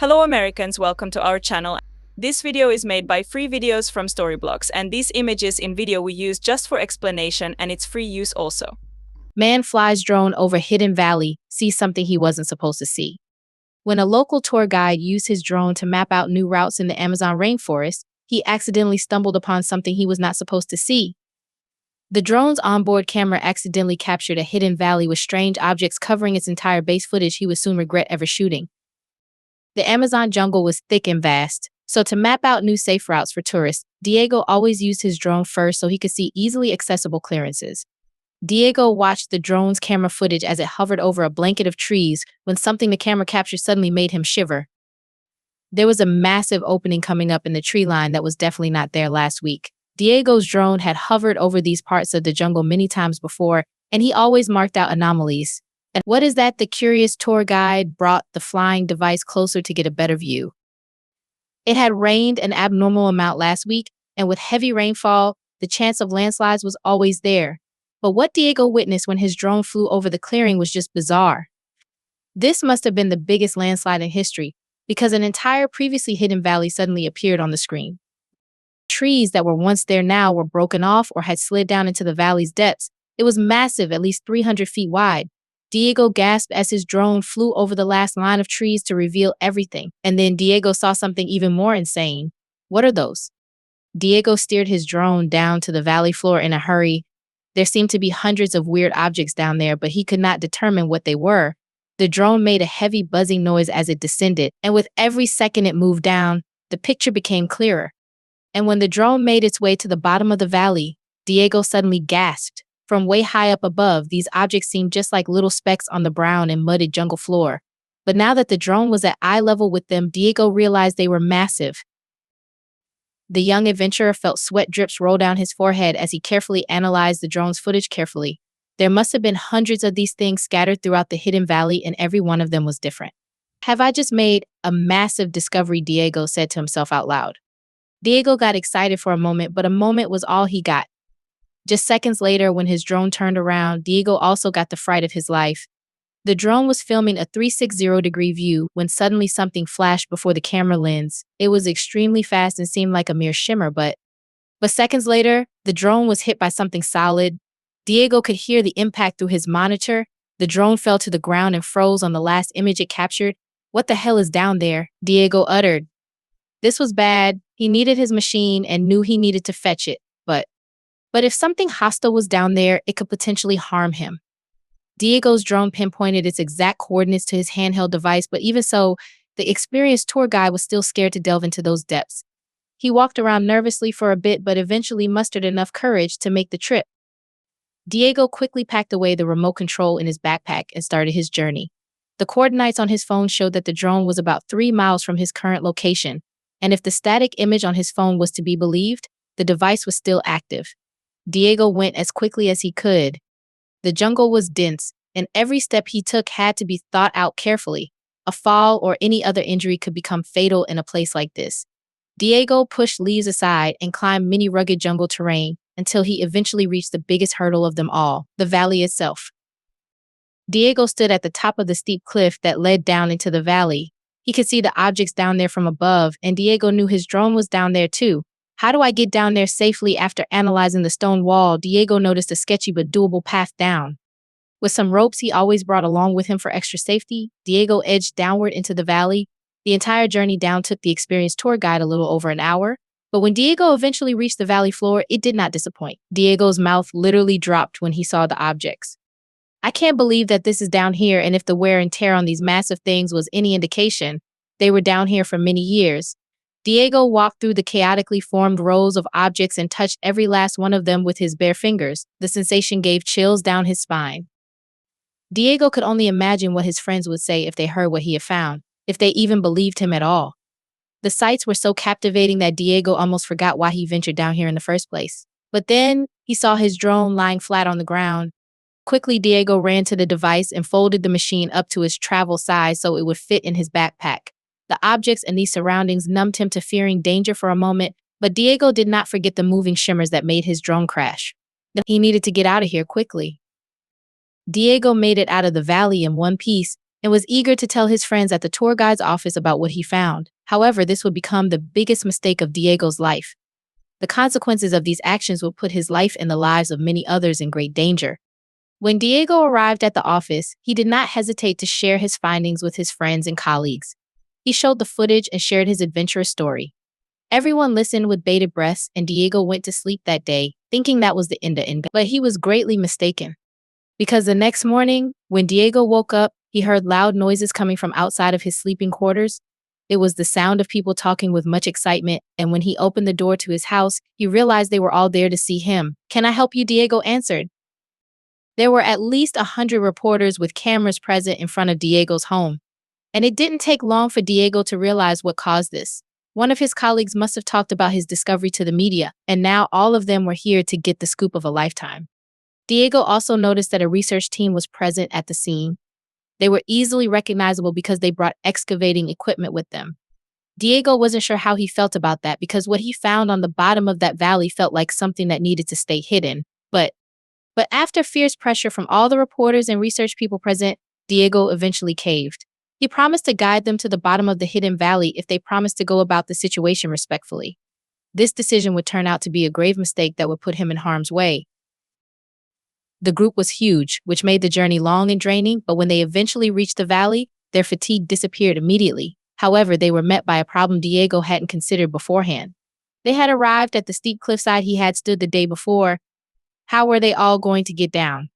Hello Americans, welcome to our channel. This video is made by free videos from Storyblocks, and these images in video we use just for explanation, and it's free use also. Man flies drone over hidden valley, sees something he wasn't supposed to see. When a local tour guide used his drone to map out new routes in the Amazon rainforest, he accidentally stumbled upon something he was not supposed to see. The drone's onboard camera accidentally captured a hidden valley with strange objects covering its entire base footage he would soon regret ever shooting. The Amazon jungle was thick and vast, so to map out new safe routes for tourists, Diego always used his drone first so he could see easily accessible clearances. Diego watched the drone's camera footage as it hovered over a blanket of trees when something the camera captured suddenly made him shiver. There was a massive opening coming up in the tree line that was definitely not there last week. Diego's drone had hovered over these parts of the jungle many times before, and he always marked out anomalies. And what is that? The curious tour guide brought the flying device closer to get a better view. It had rained an abnormal amount last week, and with heavy rainfall, the chance of landslides was always there. But what Diego witnessed when his drone flew over the clearing was just bizarre. This must have been the biggest landslide in history, because an entire previously hidden valley suddenly appeared on the screen. Trees that were once there now were broken off or had slid down into the valley's depths. It was massive, at least 300 feet wide. Diego gasped as his drone flew over the last line of trees to reveal everything. And then Diego saw something even more insane. What are those? Diego steered his drone down to the valley floor in a hurry. There seemed to be hundreds of weird objects down there, but he could not determine what they were. The drone made a heavy buzzing noise as it descended, and with every second it moved down, the picture became clearer. And when the drone made its way to the bottom of the valley, Diego suddenly gasped. From way high up above, these objects seemed just like little specks on the brown and mudded jungle floor. But now that the drone was at eye level with them, Diego realized they were massive. The young adventurer felt sweat drips roll down his forehead as he carefully analyzed the drone's footage carefully. There must have been hundreds of these things scattered throughout the hidden valley, and every one of them was different. Have I just made a massive discovery? Diego said to himself out loud. Diego got excited for a moment, but a moment was all he got. Just seconds later, when his drone turned around, Diego also got the fright of his life. The drone was filming a 360-degree view when suddenly something flashed before the camera lens. It was extremely fast and seemed like a mere shimmer, but seconds later, the drone was hit by something solid. Diego could hear the impact through his monitor. The drone fell to the ground and froze on the last image it captured. What the hell is down there? Diego uttered. This was bad. He needed his machine and knew he needed to fetch it, but if something hostile was down there, it could potentially harm him. Diego's drone pinpointed its exact coordinates to his handheld device, but even so, the experienced tour guide was still scared to delve into those depths. He walked around nervously for a bit, but eventually mustered enough courage to make the trip. Diego quickly packed away the remote control in his backpack and started his journey. The coordinates on his phone showed that the drone was about 3 miles from his current location, and if the static image on his phone was to be believed, the device was still active. Diego went as quickly as he could. The jungle was dense, and every step he took had to be thought out carefully. A fall or any other injury could become fatal in a place like this. Diego pushed leaves aside and climbed many rugged jungle terrain until he eventually reached the biggest hurdle of them all, the valley itself. Diego stood at the top of the steep cliff that led down into the valley. He could see the objects down there from above, and Diego knew his drone was down there too. How do I get down there safely? After analyzing the stone wall, Diego noticed a sketchy but doable path down. With some ropes he always brought along with him for extra safety, Diego edged downward into the valley. The entire journey down took the experienced tour guide a little over an hour, but when Diego eventually reached the valley floor, it did not disappoint. Diego's mouth literally dropped when he saw the objects. I can't believe that this is down here, and if the wear and tear on these massive things was any indication, they were down here for many years. Diego walked through the chaotically formed rows of objects and touched every last one of them with his bare fingers. The sensation gave chills down his spine. Diego could only imagine what his friends would say if they heard what he had found, if they even believed him at all. The sights were so captivating that Diego almost forgot why he ventured down here in the first place. But then he saw his drone lying flat on the ground. Quickly, Diego ran to the device and folded the machine up to its travel size so it would fit in his backpack. The objects and these surroundings numbed him to fearing danger for a moment, but Diego did not forget the moving shimmers that made his drone crash. He needed to get out of here quickly. Diego made it out of the valley in one piece, and was eager to tell his friends at the tour guide's office about what he found. However, this would become the biggest mistake of Diego's life. The consequences of these actions would put his life and the lives of many others in great danger. When Diego arrived at the office, he did not hesitate to share his findings with his friends and colleagues. He showed the footage and shared his adventurous story. Everyone listened with bated breath, and Diego went to sleep that day, thinking that was the end of it. But he was greatly mistaken. Because the next morning, when Diego woke up, he heard loud noises coming from outside of his sleeping quarters. It was the sound of people talking with much excitement, and when he opened the door to his house, he realized they were all there to see him. "Can I help you?" Diego answered. There were at least 100 reporters with cameras present in front of Diego's home. And it didn't take long for Diego to realize what caused this. One of his colleagues must have talked about his discovery to the media, and now all of them were here to get the scoop of a lifetime. Diego also noticed that a research team was present at the scene. They were easily recognizable because they brought excavating equipment with them. Diego wasn't sure how he felt about that because what he found on the bottom of that valley felt like something that needed to stay hidden. But after fierce pressure from all the reporters and research people present, Diego eventually caved. He promised to guide them to the bottom of the hidden valley if they promised to go about the situation respectfully. This decision would turn out to be a grave mistake that would put him in harm's way. The group was huge, which made the journey long and draining, but when they eventually reached the valley, their fatigue disappeared immediately. However, they were met by a problem Diego hadn't considered beforehand. They had arrived at the steep cliffside he had stood the day before. How were they all going to get down?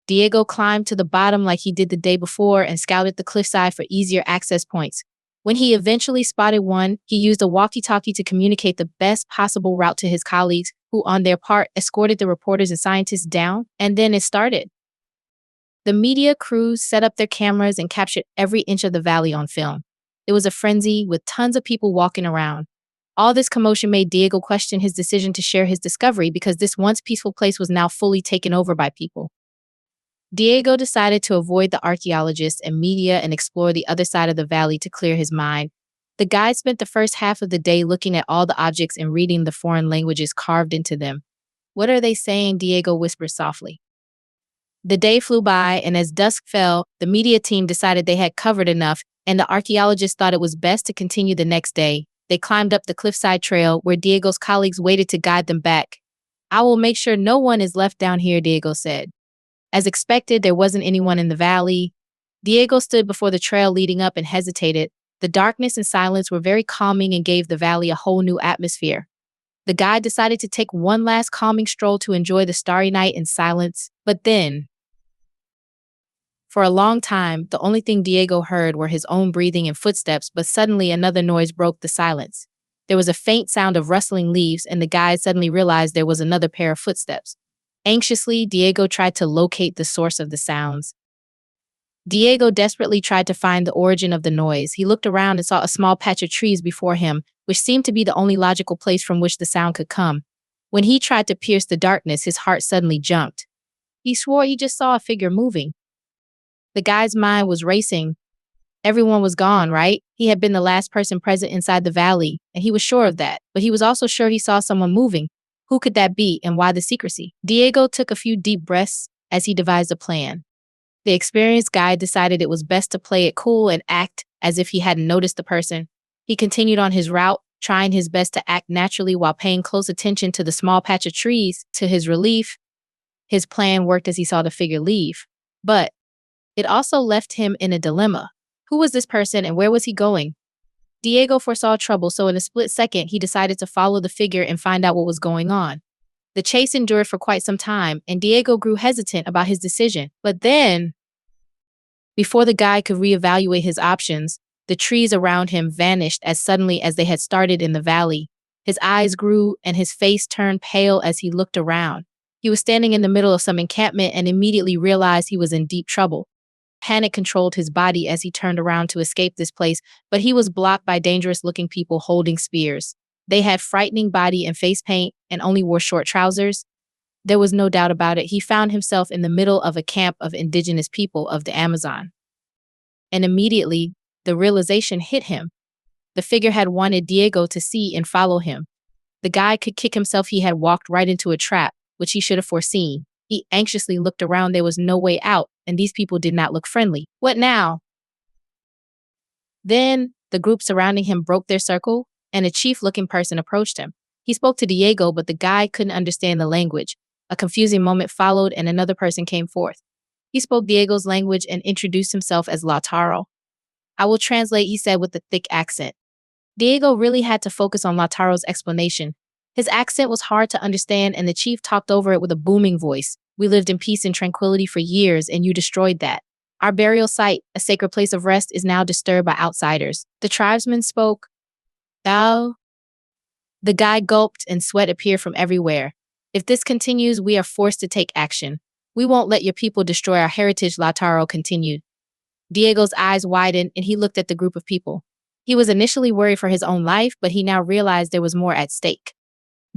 Diego climbed to the bottom like he did the day before and scouted the cliffside for easier access points. When he eventually spotted one, he used a walkie-talkie to communicate the best possible route to his colleagues, who on their part escorted the reporters and scientists down, and then it started. The media crews set up their cameras and captured every inch of the valley on film. It was a frenzy with tons of people walking around. All this commotion made Diego question his decision to share his discovery because this once peaceful place was now fully taken over by people. Diego decided to avoid the archaeologists and media and explore the other side of the valley to clear his mind. The guide spent the first half of the day looking at all the objects and reading the foreign languages carved into them. "What are they saying?" Diego whispered softly. The day flew by, and as dusk fell, the media team decided they had covered enough, and the archaeologists thought it was best to continue the next day. They climbed up the cliffside trail where Diego's colleagues waited to guide them back. "I will make sure no one is left down here," Diego said. As expected, there wasn't anyone in the valley. Diego stood before the trail leading up and hesitated. The darkness and silence were very calming and gave the valley a whole new atmosphere. The guide decided to take one last calming stroll to enjoy the starry night in silence. But then, for a long time, the only thing Diego heard were his own breathing and footsteps, but suddenly another noise broke the silence. There was a faint sound of rustling leaves, and the guide suddenly realized there was another pair of footsteps. Anxiously, Diego tried to locate the source of the sounds. Diego desperately tried to find the origin of the noise. He looked around and saw a small patch of trees before him, which seemed to be the only logical place from which the sound could come. When he tried to pierce the darkness, his heart suddenly jumped. He swore he just saw a figure moving. The guy's mind was racing. Everyone was gone, right? He had been the last person present inside the valley, and he was sure of that. But he was also sure he saw someone moving. Who could that be, and why the secrecy? Diego took a few deep breaths as he devised a plan. The experienced guide decided it was best to play it cool and act as if he hadn't noticed the person. He continued on his route, trying his best to act naturally while paying close attention to the small patch of trees. To his relief, his plan worked as he saw the figure leave. But it also left him in a dilemma. Who was this person and where was he going? Diego foresaw trouble, so in a split second, he decided to follow the figure and find out what was going on. The chase endured for quite some time, and Diego grew hesitant about his decision. But then, before the guide could reevaluate his options, the trees around him vanished as suddenly as they had started in the valley. His eyes grew, and his face turned pale as he looked around. He was standing in the middle of some encampment and immediately realized he was in deep trouble. Panic controlled his body as he turned around to escape this place, but he was blocked by dangerous-looking people holding spears. They had frightening body and face paint and only wore short trousers. There was no doubt about it. He found himself in the middle of a camp of indigenous people of the Amazon. And immediately, the realization hit him. The figure had wanted Diego to see and follow him. The guy could kick himself. He had walked right into a trap, which he should have foreseen. He anxiously looked around. There was no way out, and these people did not look friendly. What now? Then, the group surrounding him broke their circle, and a chief-looking person approached him. He spoke to Diego, but the guy couldn't understand the language. A confusing moment followed, and another person came forth. He spoke Diego's language and introduced himself as Lautaro. "I will translate," he said with a thick accent. Diego really had to focus on Lautaro's explanation. His accent was hard to understand, and the chief talked over it with a booming voice. "We lived in peace and tranquility for years, and you destroyed that. Our burial site, a sacred place of rest, is now disturbed by outsiders." The tribesman spoke. "Thou?" The guy gulped, and sweat appeared from everywhere. "If this continues, we are forced to take action. We won't let your people destroy our heritage," Lautaro continued. Diego's eyes widened, and he looked at the group of people. He was initially worried for his own life, but he now realized there was more at stake.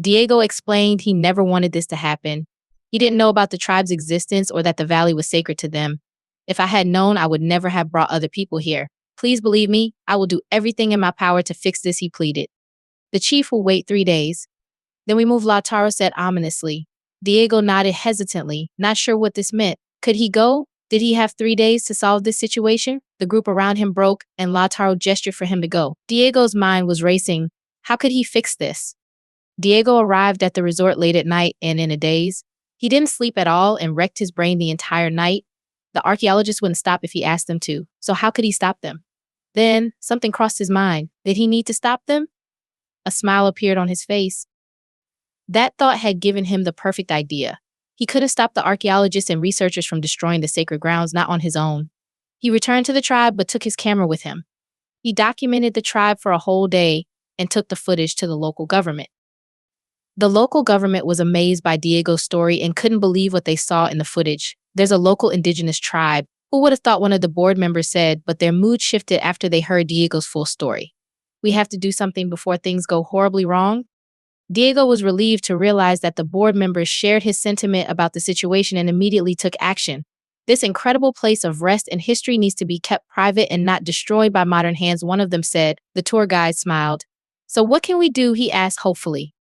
Diego explained he never wanted this to happen. He didn't know about the tribe's existence or that the valley was sacred to them. "If I had known, I would never have brought other people here. Please believe me, I will do everything in my power to fix this," he pleaded. "The chief will wait 3 days. Then we move," Lautaro said ominously. Diego nodded hesitantly, not sure what this meant. Could he go? Did he have 3 days to solve this situation? The group around him broke, and Lautaro gestured for him to go. Diego's mind was racing. How could he fix this? Diego arrived at the resort late at night and in a daze. He didn't sleep at all and wrecked his brain the entire night. The archaeologists wouldn't stop if he asked them to, so how could he stop them? Then, something crossed his mind. Did he need to stop them? A smile appeared on his face. That thought had given him the perfect idea. He couldn't stop the archaeologists and researchers from destroying the sacred grounds, not on his own. He returned to the tribe but took his camera with him. He documented the tribe for a whole day and took the footage to the local government. The local government was amazed by Diego's story and couldn't believe what they saw in the footage. "There's a local indigenous tribe. Who would have thought?" one of the board members said, but their mood shifted after they heard Diego's full story. "We have to do something before things go horribly wrong." Diego was relieved to realize that the board members shared his sentiment about the situation and immediately took action. "This incredible place of rest and history needs to be kept private and not destroyed by modern hands," one of them said. The tour guide smiled. "So what can we do?" he asked hopefully.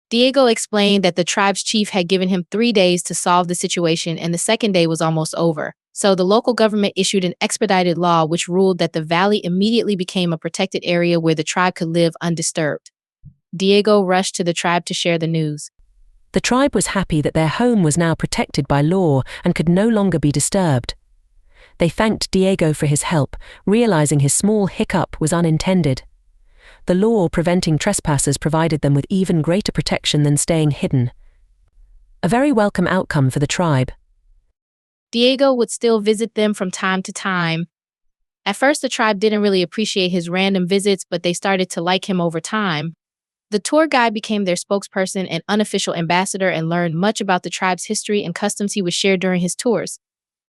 Diego explained that the tribe's chief had given him 3 days to solve the situation, and the second day was almost over. So the local government issued an expedited law which ruled that the valley immediately became a protected area where the tribe could live undisturbed. Diego rushed to the tribe to share the news. The tribe was happy that their home was now protected by law and could no longer be disturbed. They thanked Diego for his help, realizing his small hiccup was unintended. The law preventing trespassers provided them with even greater protection than staying hidden. A very welcome outcome for the tribe. Diego would still visit them from time to time. At first, the tribe didn't really appreciate his random visits, but they started to like him over time. The tour guide became their spokesperson and unofficial ambassador and learned much about the tribe's history and customs he would share during his tours.